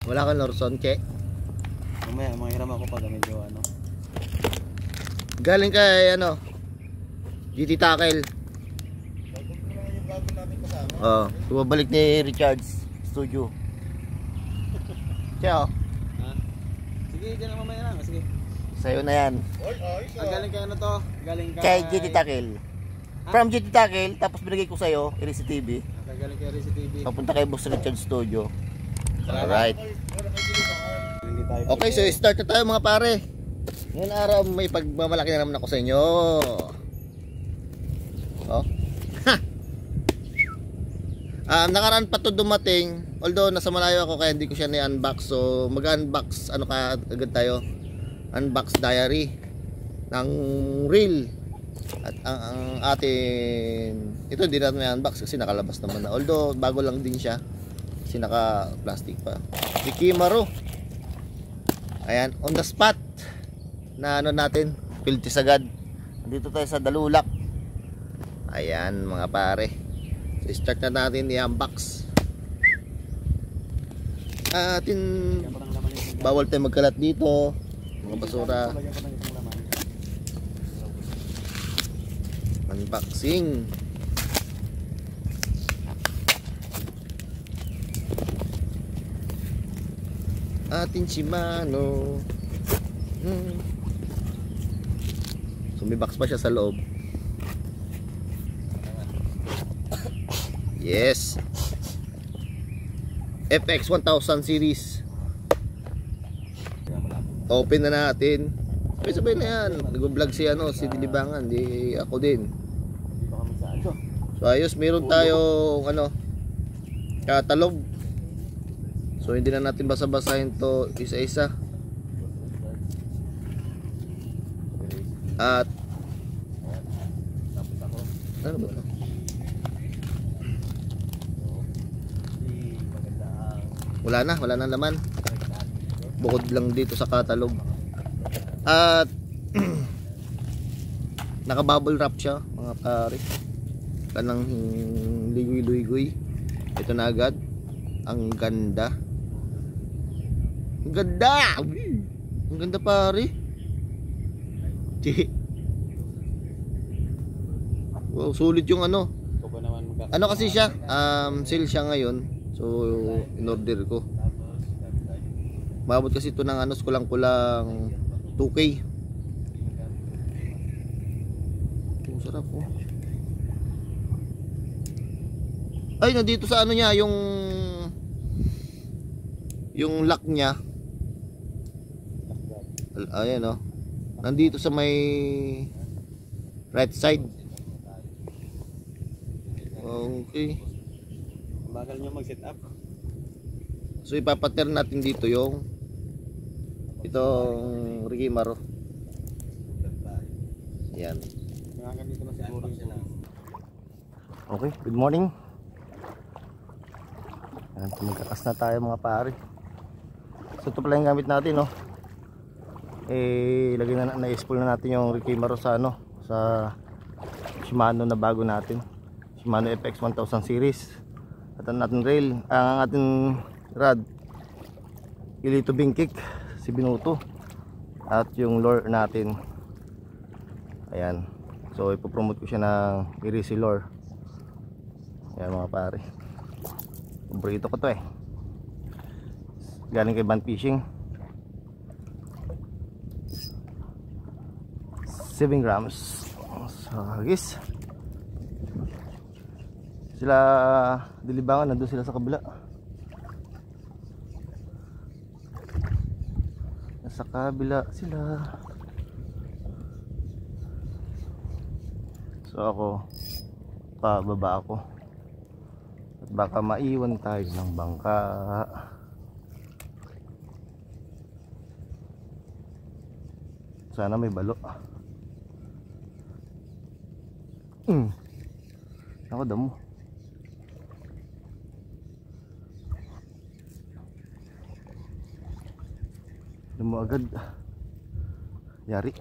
Wala kang Lorson, Che? Mamaya, manghiram ako pag medyo ano. Galing kay ano? GT Tackle. Oo, bumabalik ni Richards Studio. Che, oh. Ha? Sige, dyan na mamaya lang. Sige. Sa'yo na yan. Galing kay ano to? Galing Kay GT Tackle. From GT Tackle, tapos binigay ko sa'yo, Irisi TV. Galing kay Risi TV. Papunta kay Boss Richards Studio. Alright. Hindi tayo. Okay, so start na tayo mga pare. Ngayon araw may pagmamalaki na naman ako sa inyo. Oh. Nakaraan pa to dumating. Although nasa malayo ako kaya hindi ko siya ni-unbox. So mag-unbox ano ka agad tayo. Unbox diary ng reel. At ang atin ito hindi natin i-unbox kasi nakalabas naman na. Although bago lang din siya. Kasi naka plastic pa. Ikimaro. Ayan, on the spot. Na ano natin, piltis agad. Dito tayo sa Dalulak. Ayan mga pare. So start na natin i-unbox. Atin bawal tayo magkalat dito. Mga basura. Unboxing. Atin Shimano. So may box pa siya sa loob. Yes. FX 1000 series. Open na natin. Sabay na yan. Nag-vlog si ano, si Dilibangan, di ako din. So ayos, meron tayong ano, catalog. So hindi na natin basa-basahin to isa-isa. At ano ba ito? Wala na laman. Bukod lang dito sa catalog. At naka-bubble wrap siya mga pare. Kanang ligoy-ligoy. Ito na agad. Ang ganda. Ang ganda! Ang ganda pare. Wow, sulit yung ano. Ano kasi siya? Sale siya ngayon. So, in-order ko. Mabot kasi ito ng ano, kulang-kulang 2K. Oh, sarap oh. Ay, nandito sa ano niya, yung lock niya. Ayan oh. Nandito sa may right side. Okay. Bagal nyo mag-set up. So ipapattern natin dito yung itong Rigimaro. Yan. Dito na siguro yun. Okay, good morning. Ayan, magkakas na tayo mga pare. So ito pala yung gamit natin, no? Lagay na-spool na natin yung Rigimaro sa ano, sa Shimano na bago natin. Shimano FX 1000 series. At ang ating rail, ang ating rod, Ilito Bingkik, si Binuto. At yung lure natin, ayan. So ipopromote ko siya ng Irisi lure. Ayan mga pare, paborito ko to eh. Galing kay Band Fishing. 7 grams. So guys, sila Dilibangan, nandun sila sa kabila. Nasa kabila sila. So ako, pababa ako. At baka maiwan tayo ng bangka. Sana may balo. Ako damo. Damo agad. Yari.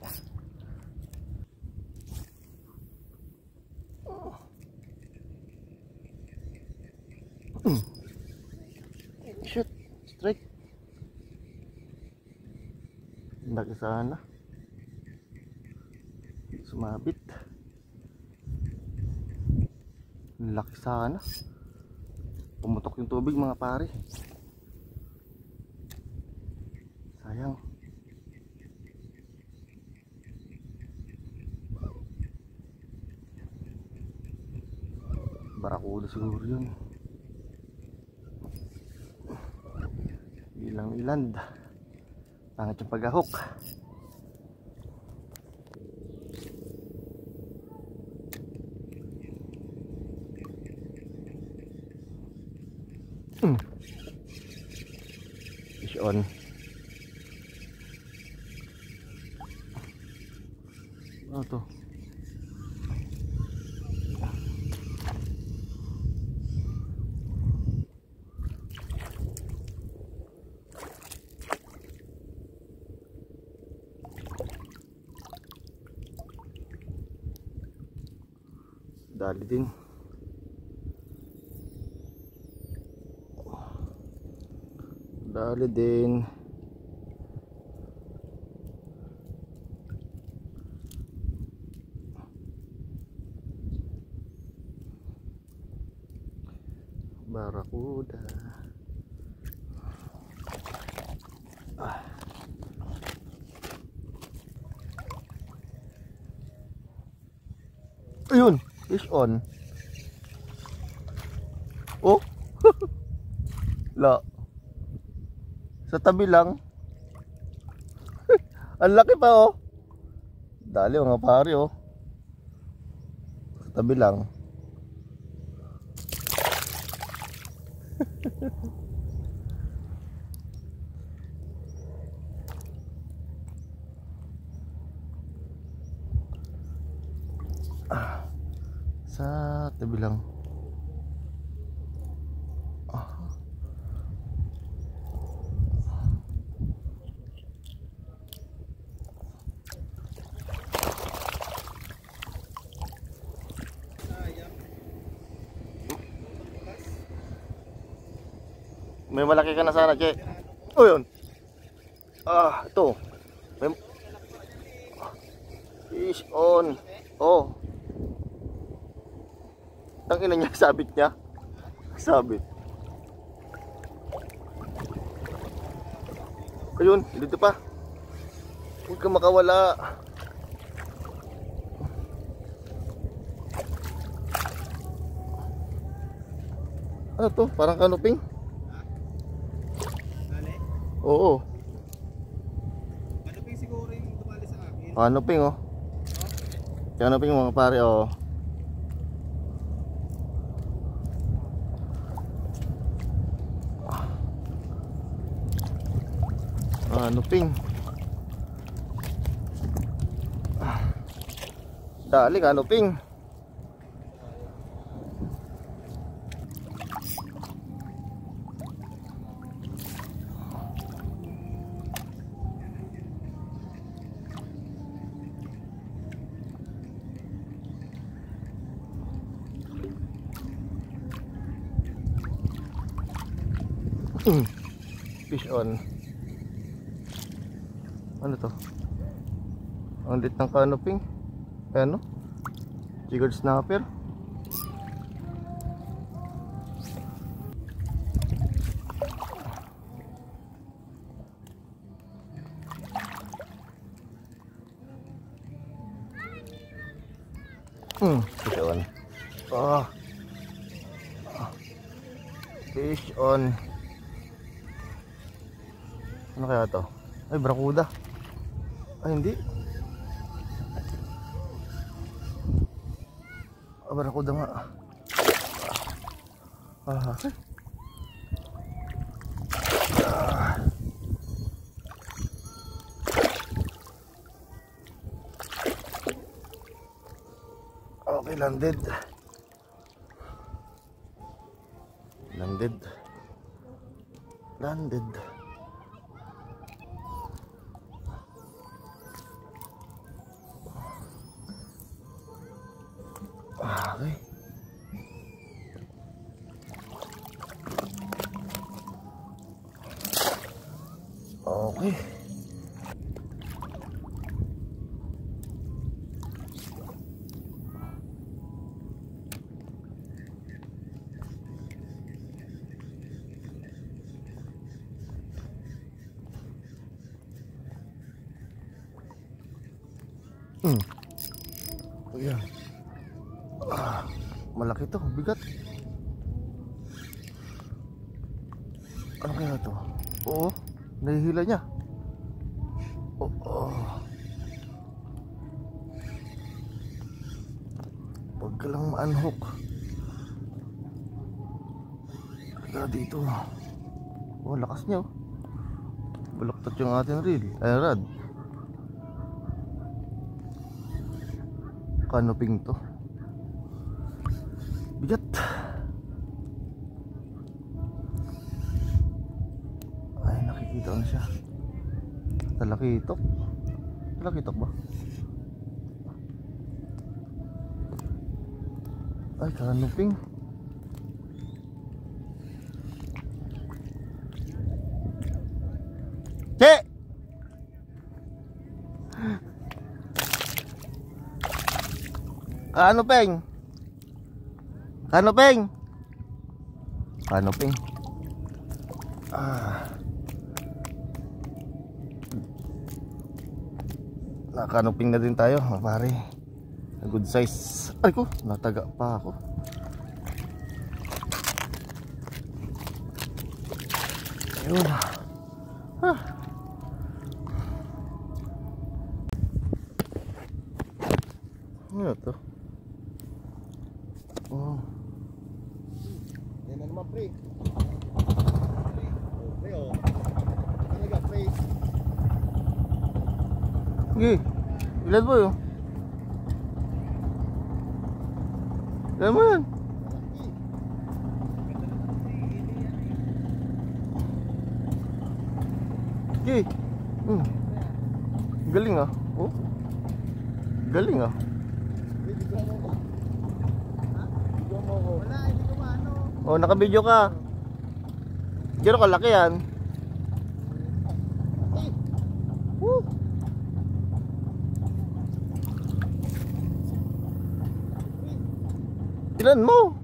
Shoot. Strike. Laki sana. Sumabit. Laki sana. Pumutok yung tubig mga pare. Sayang. Barakuda siguro yun. Ilang iland. Pangit yung pag-ahok. Fish on. Ano to? Dali din. Dali din. Barakuda. Ayun, fish on. Oh. La. Sa tabi lang. Ang laki pa oh. Dali mga pare oh. Sa tabi lang. Sa tabi lang. May malaki ka na sana, Che. Oh, yun. Ito. May... Fish on. Oh. Tangina niya, sabit niya. Sabit. Ayun, dito pa. Huwag ka makawala. Ano to? Parang kanuping. Oo. Kanuping siguro yung tumali sa akin. Kanuping oh. Kanuping mga pare oh. Kanuping. Dali kanuping. Fish on. Ano to? Ang lit ng canoping. Ano? Jiggered snapper. Fish on. Fish on. Ano kaya to? Ay, barakuda. Ay, hindi. Barakuda nga. Okay, landed. Landed. Landed. Okay. Okay. Ayan. Malaki to, bigat. Ano kaya to? Oo, nahihila niya. Oo. Huwag ka lang ma-unhook. Kaya dito. Oh, lakas niya. Balaktot yung ating reel. Ay, rad. Canoping to. Bigat. Ay, nakikita ko na siya. Talakitok. Talakitok ba? Ay, canoping. Che! Canoping. Canoping. Canoping. Naka-canoping na din tayo, mga pare. Good size. Ay ko, nataga pa ako. Ayun. Ano to? Oh. Yan na naman, pre. Pre, oh. Talaga, pre. Sige. Ilan mo yun? Ilan mo yan? Sige. Galing ah. Oh. Galing ah. Wala, hindi ko maano. Oh, naka-video ka. Gano'n kalaki yan? Woo! Ilan mo?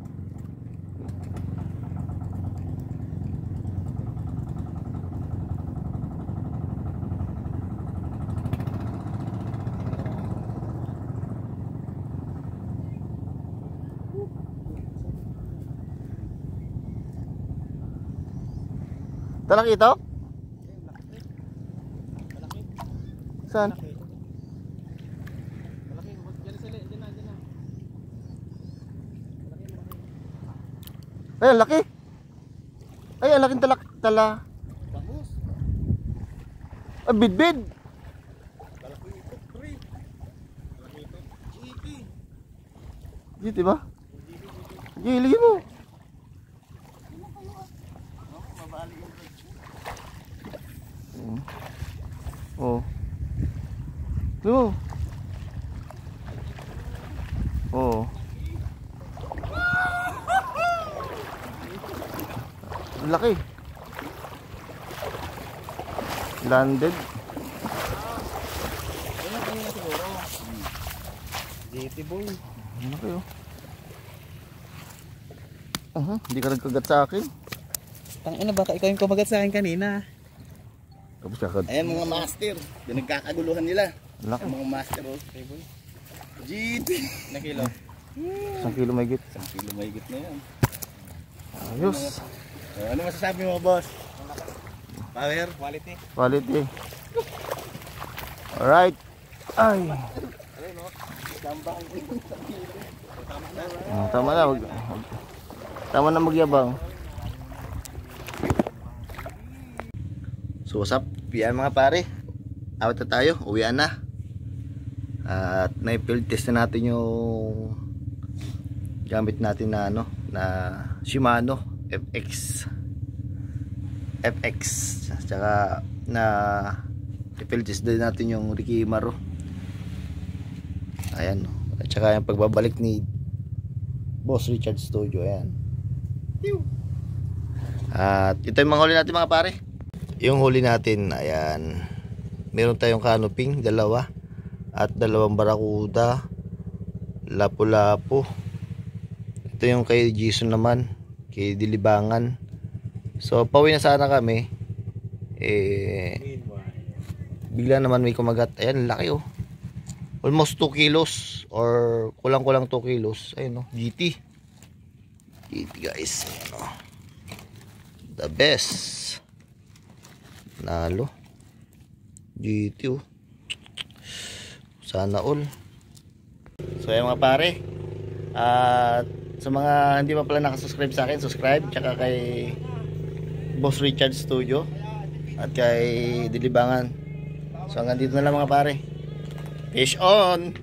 Talakitok? Malaki. Saan? Malaki. Malaki. Diyan na sila. Diyan na. Ay, ang laki. Ay, ang laking tala. Bangus. Ah, bidbid. Malaki ito, pre. Malaki ito. Chiki. Dito ba? Giligin mo. Oh. No. Oh. Laki. Landed. Ano kanina siguro? JT boy. Laki oh. Hindi ka nagkagat sa akin. Tangina, baka ikaw yung kumagat sa akin kanina. Tapos kakad. Ayan mga master, pinagkakaguluhan nila. Laki. Ang mga master, oh. GT. Na kilo. 1 kilo may git. 1 kilo mahigit na yan. Ayos. Ano masasabi mo, boss? Power? Quality. Quality. Alright. Ay. Tama na. Tama na magyabang. So what's up? Yan mga pare. Awat na tayo. Uwian na. At na-field test na natin yung gamit natin na ano, na Shimano FX. Tsaka na i-field test din natin yung Ricky Maro. Ayan. At tsaka yung pagbabalik ni Boss Richard Studio. Ayan. At ito yung mga huli natin mga pare. Yung huli natin, ayan, meron tayong canoping, 2 at 2 barakuda, lapu-lapu. Ito yung kay Jason naman, kay Dilibangan. So pauwi na sana kami, bigla naman may kumagat. Ayan, laki oh. almost 2 kilos or kulang-kulang 2 kilos. Ayun, no, GT. GT guys. Ayun, no. The best. Nalo. GT, oh. Sana all. So ayun mga pare. At sa mga hindi pa pala nakasubscribe sa akin, subscribe. Tsaka kay Boss Richard Studio at kay Dilibangan. So hanggang dito na lang mga pare. Fish on!